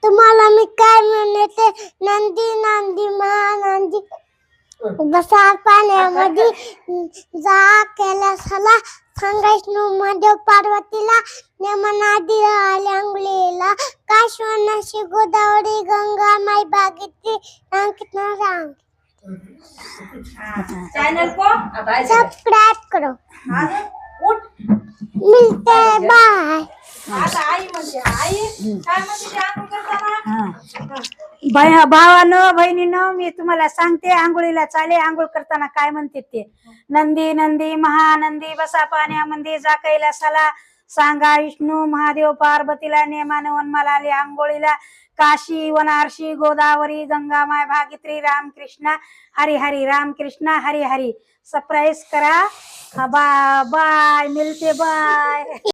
तुम्हाला मी काय म्हणते, नंदी नंदी महानंदी बसा पाण्यामध्ये जा केला सला, सांगायचं महादेव पार्वतीला, नेमनादी आले अंगुलीला, काश्वनाशी गोदावरी गंगा माई भागीरथी रांकितना रांग। चैनल को सब्सक्राइब करो। उठ मिलते बाय। आता आई म्हणते, आई काय म्हणते ते आंघोळ करताना? भावानं बहिणीनं मी तुम्हाला सांगते, आंघोळीला चाले आंघोळ करताना काय म्हणते ते, नंदी नंदी महानंदी बसा पाण्यामध्ये जा कैलासाला, सांगा विष्णू महादेव पार्वतीला, नेमानं वनमाला आले आंघोळीला, काशी वनारशी गोदावरी गंगा माय भागीरथी रामकृष्ण हरी हरी रामकृष्ण हरी हरी। सरप्राईज करा। बाय मिलते बाय।